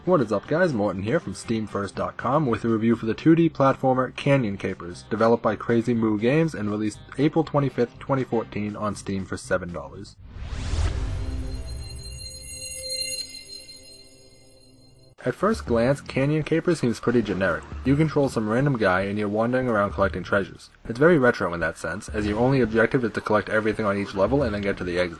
What is up guys, Morton here from SteamFirst.com with a review for the 2D platformer Canyon Capers, developed by Crazy Moo Games and released April 25th, 2014 on Steam for $7. At first glance, Canyon Capers seems pretty generic. You control some random guy and you're wandering around collecting treasures. It's very retro in that sense, as your only objective is to collect everything on each level and then get to the exit.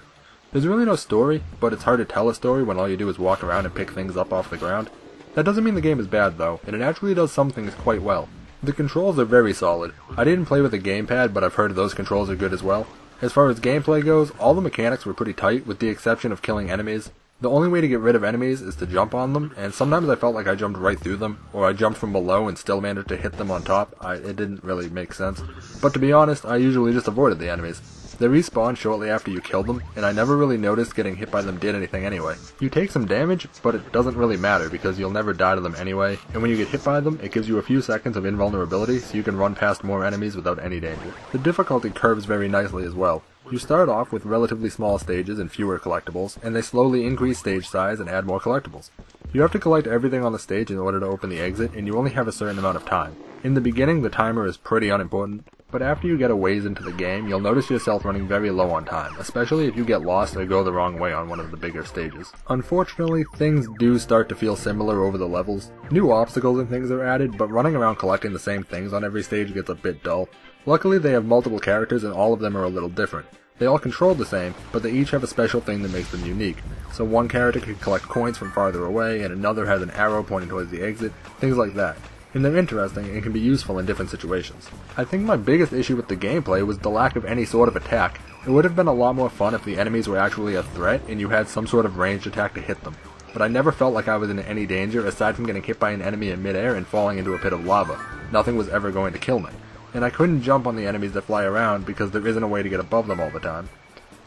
There's really no story, but it's hard to tell a story when all you do is walk around and pick things up off the ground. That doesn't mean the game is bad though, and it actually does some things quite well. The controls are very solid. I didn't play with a gamepad, but I've heard those controls are good as well. As far as gameplay goes, all the mechanics were pretty tight, with the exception of killing enemies. The only way to get rid of enemies is to jump on them, and sometimes I felt like I jumped right through them, or I jumped from below and still managed to hit them on top. It didn't really make sense. But to be honest, I usually just avoided the enemies. They respawn shortly after you kill them, and I never really noticed getting hit by them did anything anyway. You take some damage, but it doesn't really matter because you'll never die to them anyway, and when you get hit by them, it gives you a few seconds of invulnerability so you can run past more enemies without any danger. The difficulty curves very nicely as well. You start off with relatively small stages and fewer collectibles, and they slowly increase stage size and add more collectibles. You have to collect everything on the stage in order to open the exit, and you only have a certain amount of time. In the beginning, the timer is pretty unimportant, but after you get a ways into the game, you'll notice yourself running very low on time, especially if you get lost or go the wrong way on one of the bigger stages. Unfortunately, things do start to feel similar over the levels. New obstacles and things are added, but running around collecting the same things on every stage gets a bit dull. Luckily, they have multiple characters and all of them are a little different. They all control the same, but they each have a special thing that makes them unique. So one character can collect coins from farther away, and another has an arrow pointing towards the exit, things like that. And they're interesting and can be useful in different situations. I think my biggest issue with the gameplay was the lack of any sort of attack. It would have been a lot more fun if the enemies were actually a threat and you had some sort of ranged attack to hit them. But I never felt like I was in any danger aside from getting hit by an enemy in midair and falling into a pit of lava. Nothing was ever going to kill me. And I couldn't jump on the enemies that fly around because there isn't a way to get above them all the time.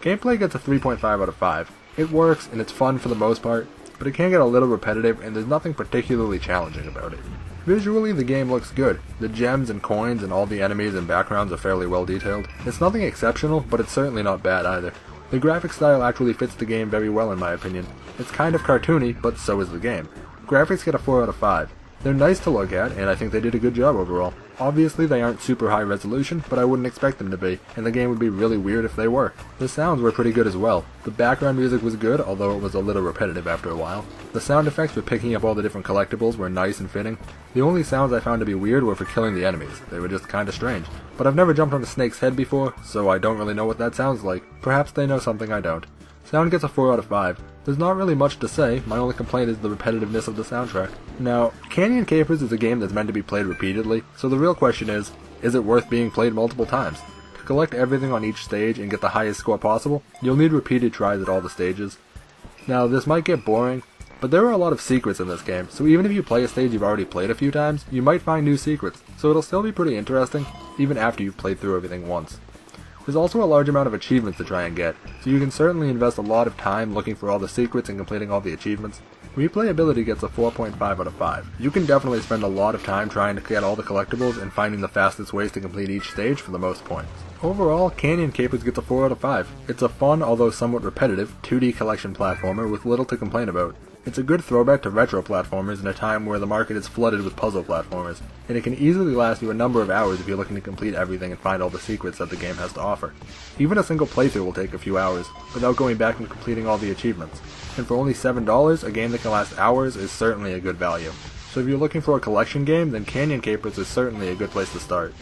Gameplay gets a 3.5 out of 5. It works and it's fun for the most part, but it can get a little repetitive and there's nothing particularly challenging about it. Visually, the game looks good. The gems and coins and all the enemies and backgrounds are fairly well detailed. It's nothing exceptional, but it's certainly not bad either. The graphic style actually fits the game very well in my opinion. It's kind of cartoony, but so is the game. Graphics get a 4 out of 5. They're nice to look at, and I think they did a good job overall. Obviously, they aren't super high resolution, but I wouldn't expect them to be, and the game would be really weird if they were. The sounds were pretty good as well. The background music was good, although it was a little repetitive after a while. The sound effects for picking up all the different collectibles were nice and fitting. The only sounds I found to be weird were for killing the enemies. They were just kinda strange. But I've never jumped on a snake's head before, so I don't really know what that sounds like. Perhaps they know something I don't. Sound gets a 4 out of 5. There's not really much to say, my only complaint is the repetitiveness of the soundtrack. Now, Canyon Capers is a game that's meant to be played repeatedly, so the real question is it worth being played multiple times? To collect everything on each stage and get the highest score possible, you'll need repeated tries at all the stages. Now, this might get boring, but there are a lot of secrets in this game, so even if you play a stage you've already played a few times, you might find new secrets, so it'll still be pretty interesting, even after you've played through everything once. There's also a large amount of achievements to try and get, so you can certainly invest a lot of time looking for all the secrets and completing all the achievements. Replayability gets a 4.5 out of 5. You can definitely spend a lot of time trying to get all the collectibles and finding the fastest ways to complete each stage for the most points. Overall, Canyon Capers gets a 4 out of 5. It's a fun, although somewhat repetitive, 2D collection platformer with little to complain about. It's a good throwback to retro platformers in a time where the market is flooded with puzzle platformers, and it can easily last you a number of hours if you're looking to complete everything and find all the secrets that the game has to offer. Even a single playthrough will take a few hours, without going back and completing all the achievements. And for only $7, a game that can last hours is certainly a good value. So if you're looking for a collection game, then Canyon Capers is certainly a good place to start.